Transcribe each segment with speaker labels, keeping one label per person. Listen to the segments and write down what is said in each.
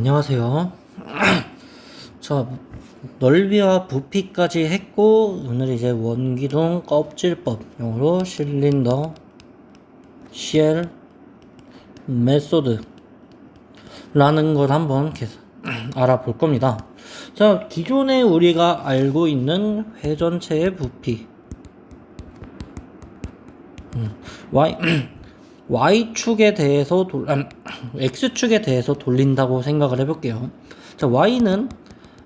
Speaker 1: 안녕하세요. 자, 넓이와 부피까지 했고, 오늘 이제 원기둥 껍질법, 영어로 실린더 쉘 메소드 라는 걸 한번 계속 알아볼 겁니다. 자, 기존에 우리가 알고 있는 회전체의 부피 y y축에 대해서 x축에 대해서 돌린다고 생각을 해볼게요. 자, y는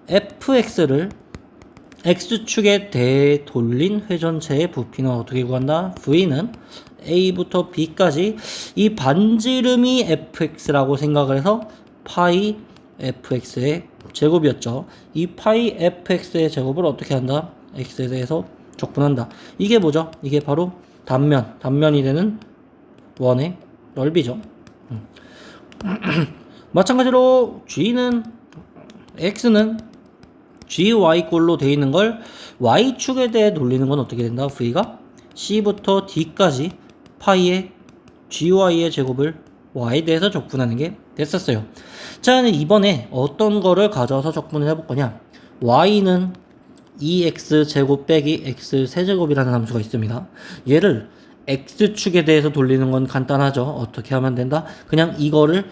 Speaker 1: fx를 x축에 대해 돌린 회전체의 부피는 어떻게 구한다? v는 a부터 b까지 이 반지름이 fx라고 생각을 해서 파이 fx의 제곱이었죠. 이 파이 fx의 제곱을 어떻게 한다? x에 대해서 적분한다. 이게 뭐죠? 이게 바로 단면이 되는 원의 넓이죠. 마찬가지로 x는 gy꼴로 되어 있는 걸 y축에 대해 돌리는 건 어떻게 된다? v가 c부터 d까지 파이의 gy의 제곱을 y에 대해서 적분하는 게 됐었어요. 자, 이번에 어떤 거를 가져와서 적분을 해볼 거냐? y는 2x 제곱 빼기 x 세제곱이라는 함수가 있습니다. 얘를 x축에 대해서 돌리는 건 간단하죠. 어떻게 하면 된다? 그냥 이거를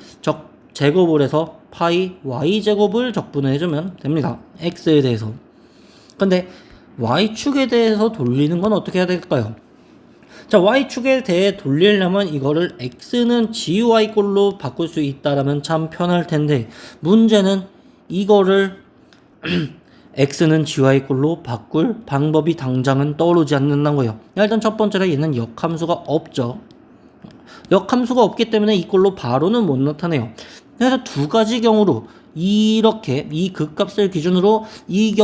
Speaker 1: 제곱을 해서 파이 y제곱을 적분을 해주면 됩니다. x에 대해서. 근데 y축에 대해서 돌리는 건 어떻게 해야 될까요? 자, y축에 대해 돌리려면 이거를 x는 gy꼴로 바꿀 수 있다라면 참 편할 텐데, 문제는 이거를 x는 gy꼴로 바꿀 방법이 당장은 떠오르지 않는다는 거예요. 일단 첫 번째로 얘는 역함수가 없죠. 역함수가 없기 때문에 이꼴로 바로는 못 나타내요. 그래서 두 가지 경우로 이렇게 이 극값을 기준으로 이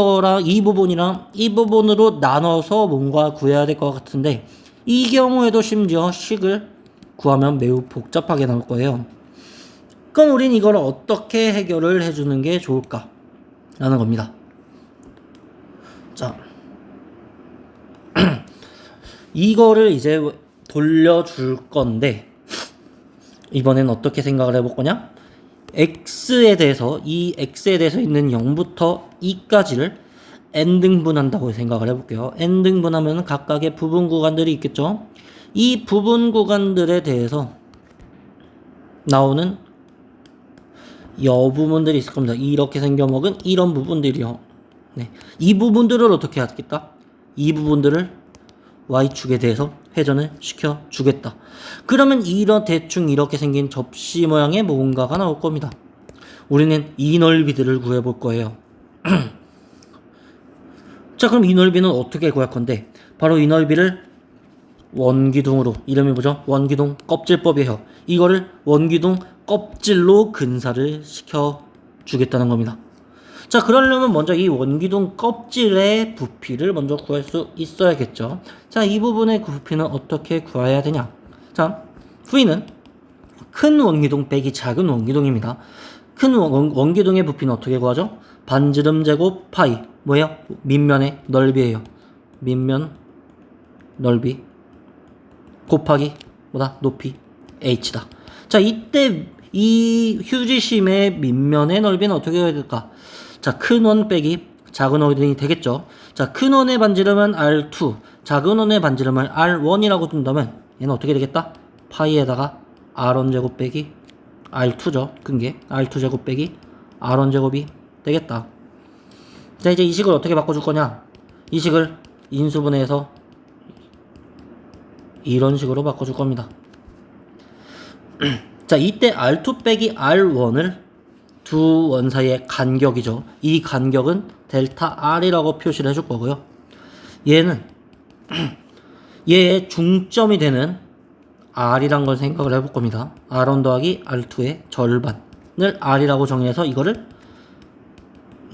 Speaker 1: 부분이랑 이 부분으로 나눠서 뭔가 구해야 될 것 같은데, 이 경우에도 심지어 식을 구하면 매우 복잡하게 나올 거예요. 그럼 우린 이걸 어떻게 해결을 해주는 게 좋을까? 라는 겁니다. 자, 이거를 이제 돌려줄 건데, 이번엔 어떻게 생각을 해볼 거냐? x에 대해서, 이 x에 대해서 있는 0부터 2까지를 n등분한다고 생각을 해볼게요. n등분하면 각각의 부분 구간들이 있겠죠? 이 부분 구간들에 대해서 나오는 부분들이 있을 겁니다. 이렇게 생겨먹은 이런 부분들이요. 네. 이 부분들을 어떻게 하겠다? 이 부분들을 y축에 대해서 회전을 시켜주겠다. 그러면 대충 이렇게 생긴 접시 모양의 뭔가가 나올 겁니다. 우리는 이 넓이들을 구해볼 거예요. 자, 그럼 이 넓이는 어떻게 구할 건데? 바로 이 넓이를 원기둥으로, 이름이 뭐죠? 원기둥 껍질법이에요. 이거를 원기둥 껍질로 근사를 시켜주겠다는 겁니다. 자, 그러려면 먼저 이 원기둥 껍질의 부피를 먼저 구할 수 있어야겠죠. 자, 이 부분의 부피는 어떻게 구해야 되냐? 자, V는 큰 원기둥 빼기 작은 원기둥입니다. 큰 원기둥의 부피는 어떻게 구하죠? 반지름 제곱 파이, 뭐예요? 밑면의 넓이에요. 밑면 넓이 곱하기 뭐다? 높이 h다. 자, 이때 이 휴지심의 밑면의 넓이는 어떻게 해야 될까? 자, 큰 원 빼기 작은 원이 되겠죠. 자, 큰 원의 반지름은 R2, 작은 원의 반지름을 R1이라고 둔다면 얘는 어떻게 되겠다? 파이에다가 R1 제곱 빼기 R2죠. 큰 게 R2 제곱 빼기 R1 제곱이 되겠다. 자, 이제 이 식을 어떻게 바꿔줄 거냐? 이 식을 인수분해해서 이런 식으로 바꿔줄 겁니다. 자, 이때 R2 빼기 R1을 두 원 사이의 간격이죠. 이 간격은 델타 R이라고 표시를 해줄 거고요. 얘는 얘의 중점이 되는 R이란 걸 생각을 해볼 겁니다. R1 더하기 R2의 절반을 R이라고 정의해서 이거를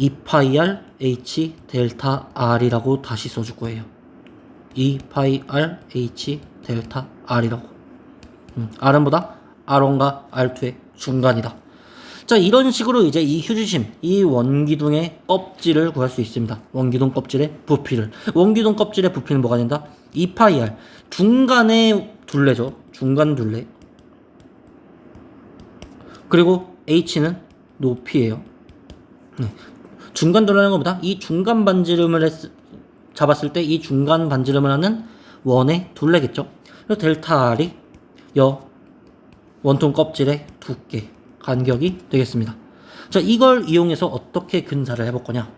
Speaker 1: 2파이 R H 델타 R이라고 다시 써줄 거예요. 2파이 R H 델타 R이라고. R은 뭐다? R1과 R2의 중간이다. 자, 이런 식으로 이제 이 휴지심, 이 원기둥의 껍질을 구할 수 있습니다. 원기둥 껍질의 부피를. 원기둥 껍질의 부피는 뭐가 된다? 2파이 R. 중간의 둘레죠. 중간 둘레. 그리고 H는 높이예요. 중간 도라는 것보다 이 중간 반지름을 잡았을 때 이 중간 반지름을 하는 원의 둘레겠죠. 그래서 델타 R이 원통 껍질의 두께, 간격이 되겠습니다. 자, 이걸 이용해서 어떻게 근사를 해볼 거냐.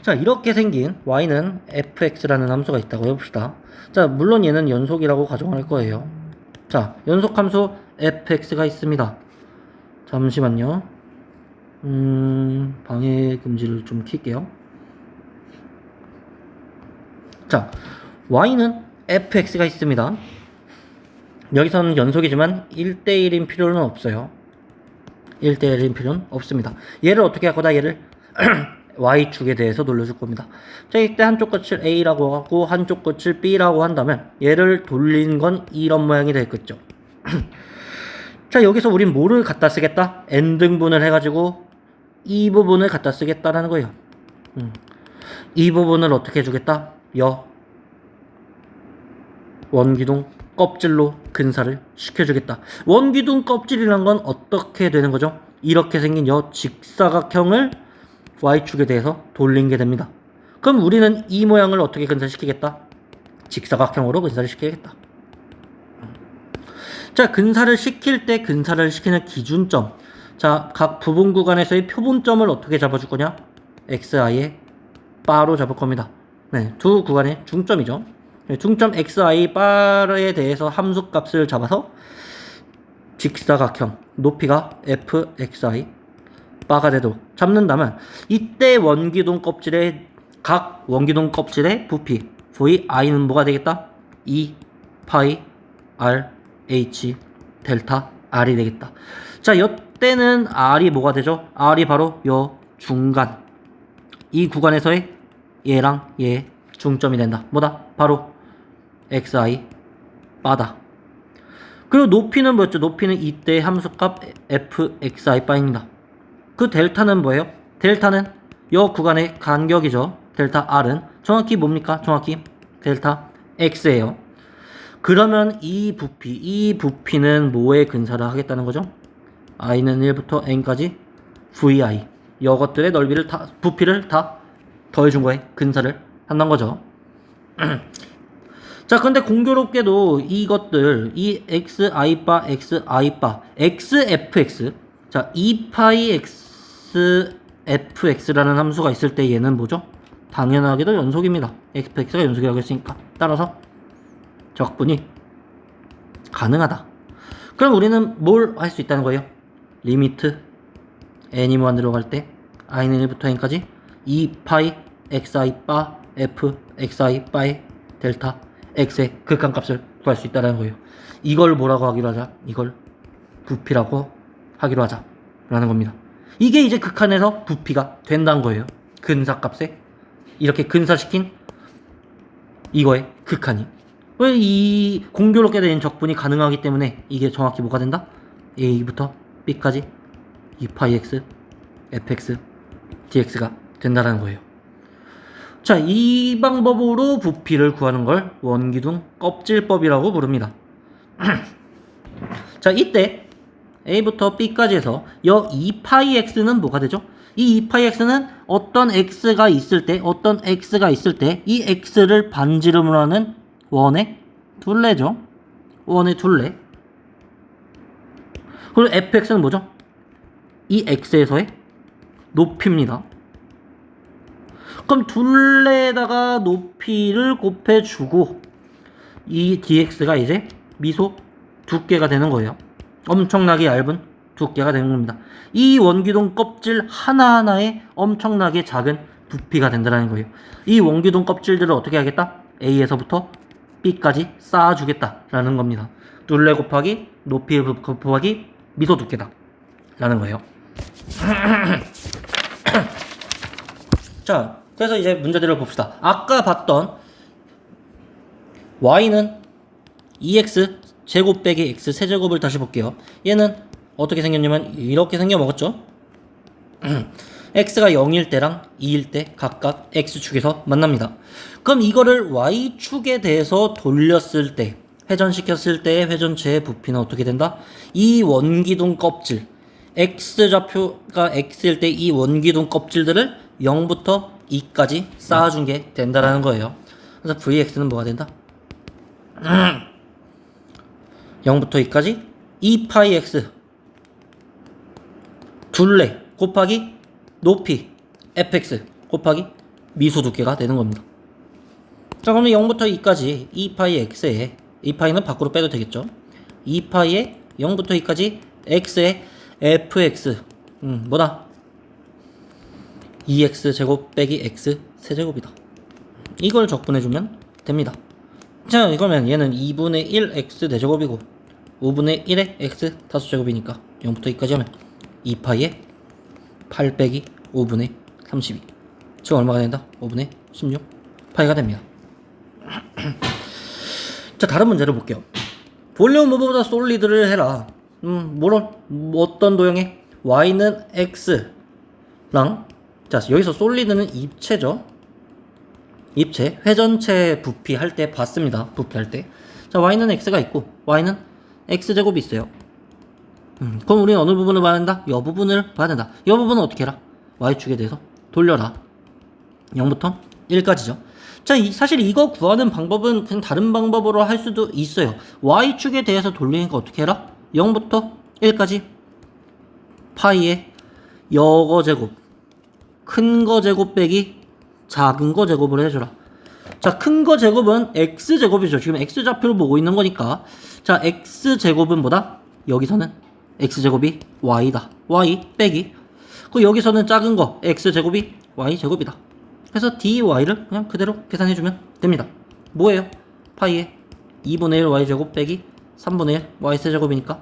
Speaker 1: 자, 이렇게 생긴 y는 fx라는 함수가 있다고 해봅시다. 자, 물론 얘는 연속이라고 가정할 거예요. 자, 연속함수 fx가 있습니다. 잠시만요. 방해 금지를 좀 킬게요. 자, y는 fx가 있습니다. 여기서는 연속이지만 1대1인 필요는 없어요. 1대1인 필요는 없습니다. 얘를 어떻게 할 거다? 얘를 y축에 대해서 돌려줄 겁니다. 자, 이때 한쪽 끝을 a라고 하고 한쪽 끝을 b라고 한다면 얘를 돌린 건 이런 모양이 되겠죠. 자, 여기서 우린 뭐를 갖다 쓰겠다? n등분을 해가지고 이 부분을 갖다 쓰겠다라는 거예요. 이 부분을 어떻게 해주겠다? 원기둥 껍질로 근사를 시켜주겠다. 원기둥 껍질이란 건 어떻게 되는 거죠? 이렇게 생긴 직사각형을 y축에 대해서 돌린 게 됩니다. 그럼 우리는 이 모양을 어떻게 근사시키겠다? 직사각형으로 근사를 시키겠다. 자, 근사를 시킬 때 근사를 시키는 기준점. 자, 각 부분 구간에서의 표본점을 어떻게 잡아줄 거냐?xi의 바로 잡을 겁니다. 네, 두 구간의 중점이죠. 중점 xi 바에 대해서 함수값을 잡아서 직사각형 높이가 fxi 바가 되도록 잡는다면 이때 각 원기둥 껍질의 부피 vi는 뭐가 되겠다? 2 파이 r h 델타 r이 되겠다. 자, 이때는 r이 뭐가 되죠? r이 바로 중간 이 구간에서의 얘랑 얘 중점이 된다. 뭐다? 바로 xi 바다. 그리고 높이는 뭐였죠? 높이는 이때 함수값 fxi 바입니다. 그 델타는 뭐예요? 델타는 이 구간의 간격이죠. 델타 r은 정확히 뭡니까? 정확히 델타 x예요. 그러면 이 부피는 뭐에 근사를 하겠다는 거죠? i는 1부터 n까지 vi 이것들의 부피를 다 더해준 거에 근사를 한다는 거죠. 자, 근데 공교롭게도 이것들, 이 xi xfx, 자, 2파이 xfx라는 함수가 있을 때 얘는 뭐죠? 당연하게도 연속입니다. fx가 연속이라고 했으니까. 따라서 적분이 가능하다. 그럼 우리는 뭘 할 수 있다는 거예요? 리미트 n이 무한대로 갈 때 i는 1부터 n까지 2파이 xi 바 f xi 바의 델타 x의 극한값을 구할 수 있다는 거예요. 이걸 뭐라고 하기로 하자? 이걸 부피라고 하기로 하자 라는 겁니다. 이게 이제 극한에서 부피가 된다는 거예요. 근사값에 이렇게 근사시킨 이거의 극한이. 왜 이 공교롭게 된 적분이 가능하기 때문에 이게 정확히 뭐가 된다? a부터 b까지 2파이x fx dx가 된다는 거예요. 자, 이 방법으로 부피를 구하는 걸 원기둥 껍질법이라고 부릅니다. 자, 이때 a부터 b까지 해서 2파이x는 뭐가 되죠? 이 2파이x는 어떤 x가 있을 때 이 x를 반지름으로 하는 원의 둘레죠. 원의 둘레. 그리고 fx는 뭐죠? 이 x에서의 높이입니다. 그럼 둘레에다가 높이를 곱해주고 이 dx가 이제 미소 두께가 되는 거예요. 엄청나게 얇은 두께가 되는 겁니다. 이 원기둥 껍질 하나하나에 엄청나게 작은 부피가 된다는 거예요. 이 원기둥 껍질들을 어떻게 하겠다? A에서부터 B까지 쌓아주겠다라는 겁니다. 둘레 곱하기 높이 곱하기 미소 두께다 라는 거예요. 자, 그래서 이제 문제들을 봅시다. 아까 봤던 y는 2x 제곱 빼기 x 세제곱을 다시 볼게요. 얘는 어떻게 생겼냐면 이렇게 생겨 먹었죠. x가 0일 때랑 2일 때 각각 x축에서 만납니다. 그럼 이거를 y축에 대해서 돌렸을 때, 회전시켰을 때의 회전체의 부피는 어떻게 된다? 이 원기둥 껍질 x좌표가 x일 때 이 원기둥 껍질들을 0부터 2까지 쌓아준 게 된다라는 거예요. 그래서 vx는 뭐가 된다? 0부터 2까지 2파이 둘레 곱하기 높이 fx 곱하기 미소 두께가 되는 겁니다. 자, 그러면 0부터 2까지 2파이 x에 2파이는 밖으로 빼도 되겠죠. 2파이에 0부터 2까지 x에 fx 뭐다? 2x 제곱 빼기 x 세제곱이다. 이걸 적분해주면 됩니다. 자, 이거면 얘는 2분의 1x 4제곱이고 5분의 1에 x 5제곱이니까 0부터 2까지 하면 2파이에 8 빼기 5분의 32. 지금 얼마가 된다? 5분의 16 파이가 됩니다. 자, 다른 문제를 볼게요. 볼륨 오버보다 솔리드를 해라. 어떤 도형에 y는 x랑, 자, 여기서 솔리드는 입체죠. 입체, 회전체 부피 할 때 봤습니다. 부피 할 때. 자, y는 x가 있고 y는 x제곱이 있어요. 그럼 우리는 어느 부분을 봐야 된다? 이 부분을 봐야 된다. 이 부분은 어떻게 해라? y축에 대해서 돌려라. 0부터 1까지죠. 자, 사실 이거 구하는 방법은 그냥 다른 방법으로 할 수도 있어요. y축에 대해서 돌리니까 어떻게 해라? 0부터 1까지 파이의 여거 제곱, 큰 거 제곱 빼기 작은 거 제곱을 해줘라. 자, 큰 거 제곱은 x제곱이죠. 지금 x좌표를 보고 있는 거니까. 자, x제곱은 뭐다? 여기서는 x제곱이 y다. y 빼기. 그 여기서는 작은 거 x제곱이 y제곱이다. 그래서 dy를 그냥 그대로 계산해주면 됩니다. 뭐예요? 파이에 2분의 1 y제곱 빼기 3분의 1 y세제곱이니까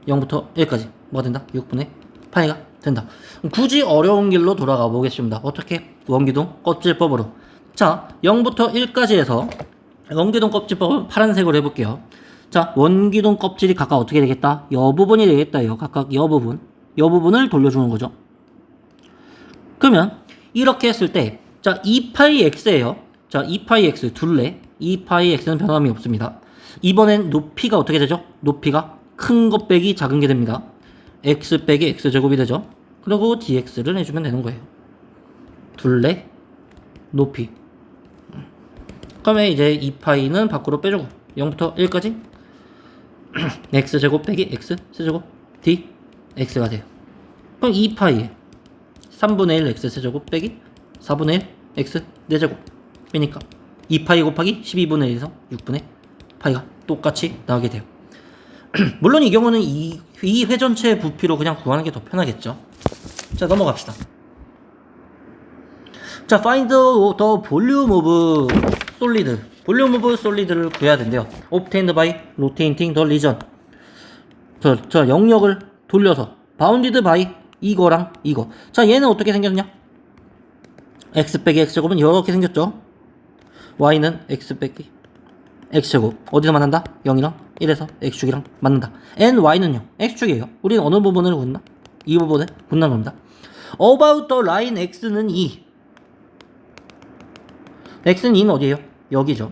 Speaker 1: 0부터 1까지 뭐가 된다? 6분의 파이가 된다. 굳이 어려운 길로 돌아가 보겠습니다. 어떻게? 원기둥 껍질법으로. 자, 0부터 1까지 해서 원기둥 껍질법을 파란색으로 해볼게요. 자, 원기둥 껍질이 각각 어떻게 되겠다? 여 부분이 되겠다. 각각 여 부분을 돌려주는 거죠. 그러면 이렇게 했을 때, 자, 2파이 x예요. 자, 2파이 x 둘레. 2파이 x는 변함이 없습니다. 이번엔 높이가 어떻게 되죠? 높이가 큰 것 빼기 작은 게 됩니다. x 빼기 x제곱이 되죠. 그리고 dx를 해주면 되는 거예요. 둘레 높이. 그러면 이제 2파이는 밖으로 빼주고 0부터 1까지 x제곱 빼기 x 세제곱 dx가 돼요. 그럼 2파이에 3분의 1 x 세제곱 빼기 4분의 1 x 4제곱이니까 2파이 곱하기 12분의 1에서 6분의 파이가 똑같이 나오게 돼요. 물론 이 경우는 이 회전체의 부피로 그냥 구하는 게 더 편하겠죠. 자, 넘어갑시다. 자, find the volume of solid. 볼륨 오브 솔리드를 구해야 된대요. obtained by rotating the region. 저 영역을 돌려서 bounded by 이거랑 이거. 자, 얘는 어떻게 생겼냐? x 빼기 x제곱은 이렇게 생겼죠. y는 x 빼기 x제곱. 어디서 만난다? 0이랑 1에서 x축이랑 만난다. and y는요? x축이에요. 우리는 어느 부분을 군다? 이 부분을 군다는 겁니다. about the line x는 2. x는 2는 어디에요? 여기죠.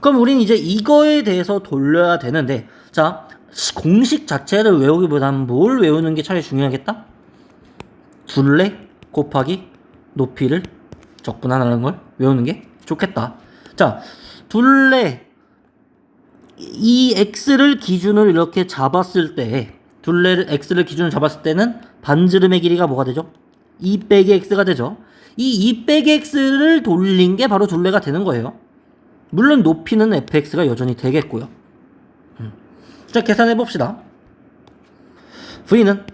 Speaker 1: 그럼 우린 이제 이거에 대해서 돌려야 되는데, 자, 공식 자체를 외우기보다는 뭘 외우는 게 차라리 중요하겠다? 둘레 곱하기 높이를 적분하는 걸 외우는 게 좋겠다. 자, 둘레 이 x를 기준으로 이렇게 잡았을 때, 둘레를 x를 기준으로 잡았을 때는 반지름의 길이가 뭐가 되죠? 2 빼기 x가 되죠. 이 2 빼기 x를 돌린 게 바로 둘레가 되는 거예요. 물론 높이는 fx가 여전히 되겠고요. 자, 계산해 봅시다. v는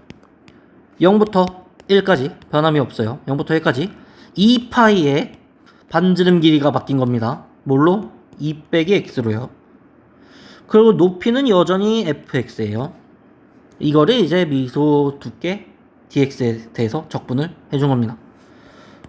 Speaker 1: 0부터 1까지 변함이 없어요. 0부터 1까지 2파이의 반지름 길이가 바뀐 겁니다. 뭘로? 2 빼기 x로요. 그리고 높이는 여전히 fx예요. 이거를 이제 미소 두께 dx에 대해서 적분을 해준 겁니다.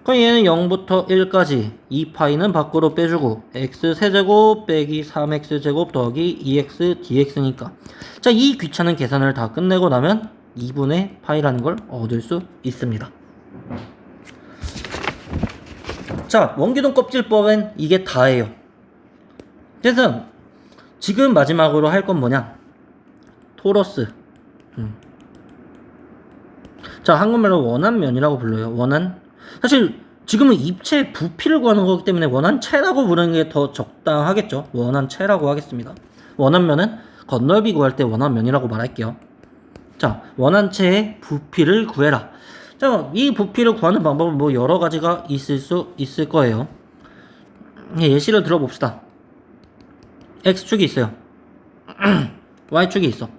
Speaker 1: 그럼 얘는 0부터 1까지 2파이는 밖으로 빼주고 x 세제곱 빼기 3x제곱 더하기 2x dx니까, 자, 이 귀찮은 계산을 다 끝내고 나면 2분의 파이라는 걸 얻을 수 있습니다. 자, 원기둥 껍질법엔 이게 다예요. 그래서 지금 마지막으로 할 건 뭐냐? 토러스. 자, 한국말로 원한면이라고 불러요. 사실 지금은 입체 부피를 구하는 거기 때문에 원한체라고 부르는 게 더 적당하겠죠. 원한체라고 하겠습니다. 원한면은 건널비 구할 때 원한면이라고 말할게요. 자, 원한체의 부피를 구해라. 자, 이 부피를 구하는 방법은 뭐 여러 가지가 있을 거예요. 예시를 들어봅시다. X축이 있어요. Y축이 있어.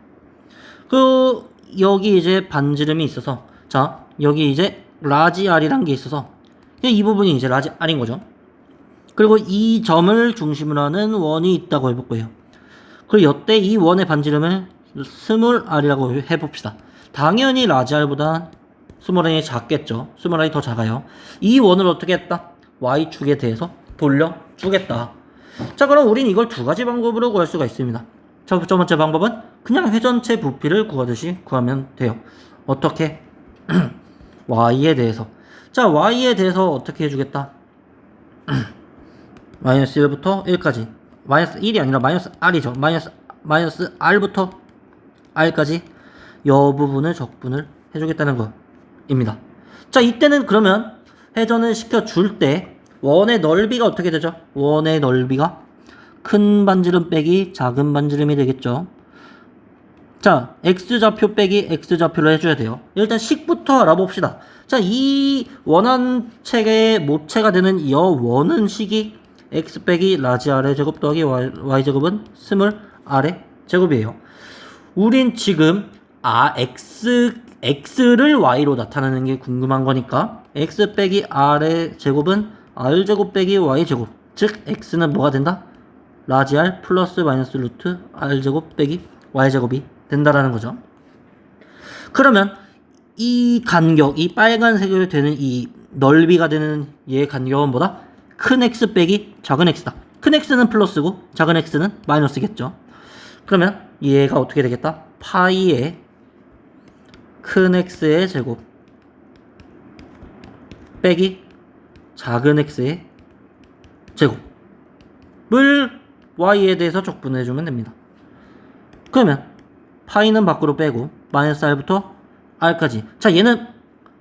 Speaker 1: 여기 이제 반지름이 있어서, 자, 여기 이제 라지 R이란 게 있어서, 이 부분이 이제 라지 R인 거죠. 그리고 이 점을 중심으로 하는 원이 있다고 해볼 거예요. 그리고 이때 이 원의 반지름을 스몰 r이라고 해봅시다. 당연히 라지 r보다 스몰 r이 작겠죠. 스몰 r이 더 작아요. 이 원을 어떻게 했다? y축에 대해서 돌려주겠다. 자, 그럼 우린 이걸 두 가지 방법으로 구할 수가 있습니다. 첫 번째 방법은 그냥 회전체 부피를 구하듯이 구하면 돼요. 어떻게? y에 대해서. 자, y에 대해서 어떻게 해주겠다? 마이너스 1부터 1까지. 마이너스 1이 아니라 마이너스 r이죠. 마이너스 r부터 r까지 이 부분을 적분을 해주겠다는 거입니다. 자, 이때는 그러면 회전을 시켜줄 때 원의 넓이가 어떻게 되죠? 원의 넓이가 큰 반지름 빼기 작은 반지름이 되겠죠. 자, x좌표 빼기 x좌표로 해줘야 돼요. 일단 식부터 알아봅시다. 자, 이 원한체의 모체가 되는 이 원은 식이 x 빼기 라지 r의 제곱 더하기 y 제곱은 스몰 r의 제곱이에요. 우린 지금 x를 y로 나타내는 게 궁금한 거니까 x 빼기 r의 제곱은 r 제곱 빼기 y 제곱, 즉 x는 뭐가 된다? 라지 r 플러스 마이너스 루트 r 제곱 빼기 y 제곱이 된다라는 거죠. 그러면 이 간격, 이 빨간색으로 되는 이 넓이가 되는 얘의 간격은 뭐다? 큰 x 빼기 작은 x다. 큰 x는 플러스고 작은 x는 마이너스겠죠. 그러면 얘가 어떻게 되겠다? 파이의 큰 x의 제곱 빼기 작은 x의 제곱을 y에 대해서 적분해주면 됩니다. 그러면 파이는 밖으로 빼고 마이너스 r부터 r까지. 자, 얘는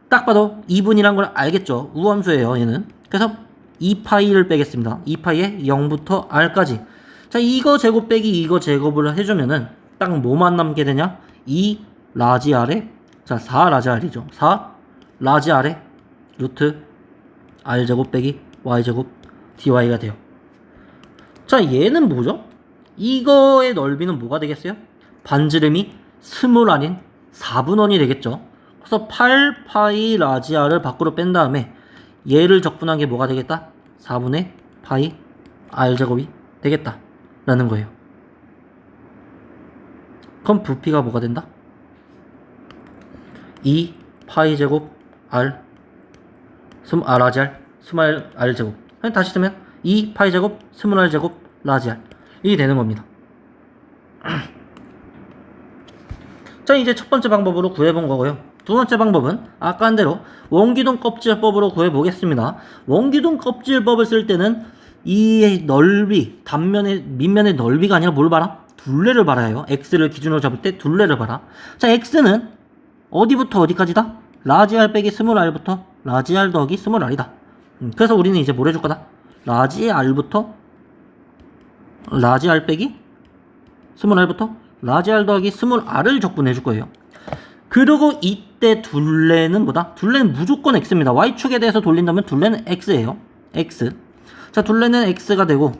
Speaker 1: 딱 봐도 2분이란 걸 알겠죠. 우함수예요, 얘는. 그래서 2파이를 빼겠습니다. 2파이에 0부터 r까지. 자, 이거 제곱 빼기 이거 제곱을 해주면은 딱 뭐만 남게 되냐? 2 라지 r에, 자, 4 라지 r이죠. 4 라지 r에 루트 r 제곱 빼기 y 제곱 dy가 돼요. 자, 얘는 뭐죠? 이거의 넓이는 뭐가 되겠어요? 반지름이 스몰 r인 4분원이 되겠죠. 그래서 8파이 라지 r을 밖으로 뺀 다음에 얘를 적분한 게 뭐가 되겠다? 4분의 파이 r 제곱이 되겠다 라는 거예요. 그럼 부피가 뭐가 된다? 2 파이 제곱 r 라지 r 스몰 r 제곱. 다시 쓰면 2 파이 제곱 스몰 r 제곱 라지 r 이게 되는 겁니다. 자, 이제 첫 번째 방법으로 구해본 거고요. 두 번째 방법은 아까 한 대로 원기둥 껍질법으로 구해보겠습니다. 원기둥 껍질법을 쓸 때는 이 넓이, 밑면의 넓이가 아니라 뭘 봐라? 둘레를 봐라 해요. x를 기준으로 잡을 때 둘레를 봐라. 자, x는 어디부터 어디까지다? 라지 r 빼기 스몰 r부터 라지 r 더하기 스몰 r이다. 그래서 우리는 이제 뭘 해줄 거다? 라지 r부터 라지 r 빼기 스몰 r부터 라지 r 더하기 스몰 r을 적분해 줄 거예요. 그리고 이때 둘레는 뭐다? 둘레는 무조건 x입니다. y축에 대해서 돌린다면 둘레는 x예요. x. 자, 둘레는 x가 되고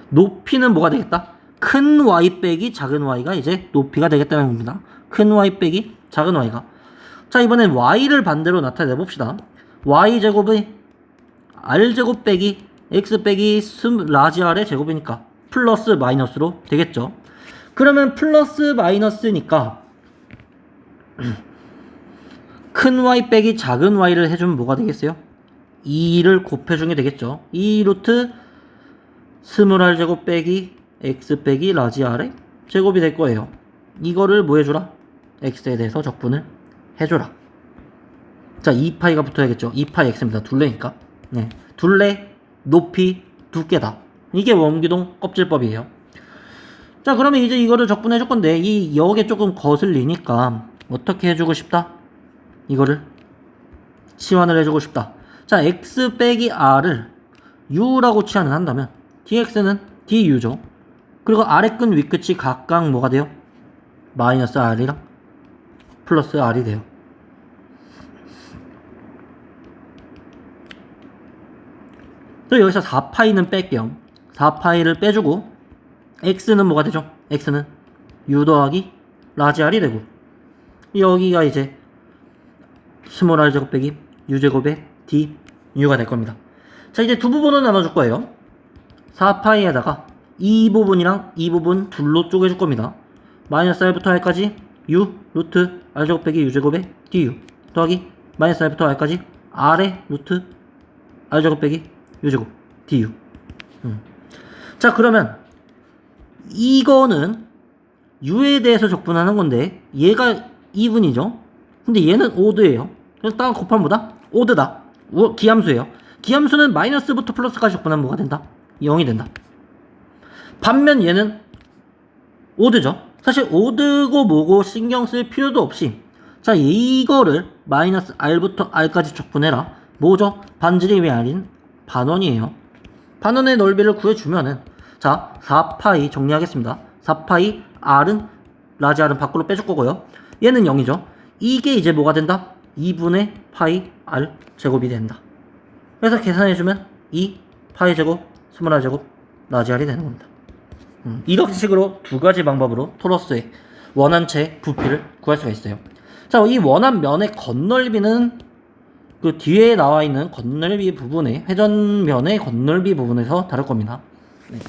Speaker 1: 높이는 뭐가 되겠다? 큰 y 빼기 작은 y가 이제 높이가 되겠다는 겁니다. 큰 y 빼기 작은 y가. 자, 이번엔 y를 반대로 나타내 봅시다. y제곱의 r제곱 빼기 x 빼기 라지 r의 제곱이니까 플러스 마이너스로 되겠죠. 그러면 플러스 마이너스니까 큰 y 빼기 작은 y를 해주면 뭐가 되겠어요? 2를 곱해준 게 되겠죠. 2 루트 스몰 r 제곱 빼기 x 빼기 라지 r의 제곱이 될 거예요. 이거를 뭐 해주라? x에 대해서 적분을 해줘라. 자, 2파이가 붙어야겠죠. 2파이 x입니다. 둘레니까. 네. 둘레, 높이, 두께다. 이게 원기둥 껍질법이에요. 자, 그러면 이제 이거를 적분해 줄 건데 이 여기에 조금 거슬리니까 어떻게 해주고 싶다? 이거를 치환을 해주고 싶다. 자, x 빼기 r을 u라고 치환을 한다면 dx는 du죠. 그리고 아래 끈 윗끝이 각각 뭐가 돼요? 마이너스 r이랑 플러스 r이 돼요. 그리고 여기서 4파이는 뺄게요. 4파이를 빼주고 x는 뭐가 되죠? x는 u 더하기 라지 r이 되고 여기가 이제 스몰 r 제곱 빼기 u 제곱의 d u가 될 겁니다. 자, 이제 두 부분으로 나눠줄 거예요. 4파이에다가 이 부분이랑 이 부분 둘로 쪼개줄 겁니다. 마이너스 r부터 r까지 u 루트 r 제곱 빼기 u 제곱의 du 더하기 마이너스 r부터 r까지 r의 루트 r 제곱 빼기 u 제곱 du. 자, 그러면 이거는 u에 대해서 적분하는 건데 얘가 이분이죠. 근데 얘는 오드예요. 그래서 딱 곱하면 뭐다? 오드다. 기함수예요. 기함수는 마이너스부터 플러스까지 적분하면 뭐가 된다? 0이 된다. 반면 얘는 오드죠. 사실 오드고 뭐고 신경 쓸 필요도 없이 자, 이거를 마이너스 r부터 r까지 적분해라. 뭐죠? 반지름이 왜 r인? 반원이에요. 반원의 넓이를 구해주면은 자, 4파이 정리하겠습니다. 4파이 r은 라지 r은 밖으로 빼줄 거고요. 얘는 0이죠. 이게 이제 뭐가 된다? 2분의 파이 r 제곱이 된다. 그래서 계산해주면 2 파이 제곱 스몰 r 제곱 라지 r이 되는 겁니다. 이런 식으로 두 가지 방법으로 토러스의 원한체 부피를 구할 수가 있어요. 자, 이 원한 면의 건널비는 그 뒤에 나와 있는 건널비 부분에 회전면의 건널비 부분에서 다룰 겁니다. 네.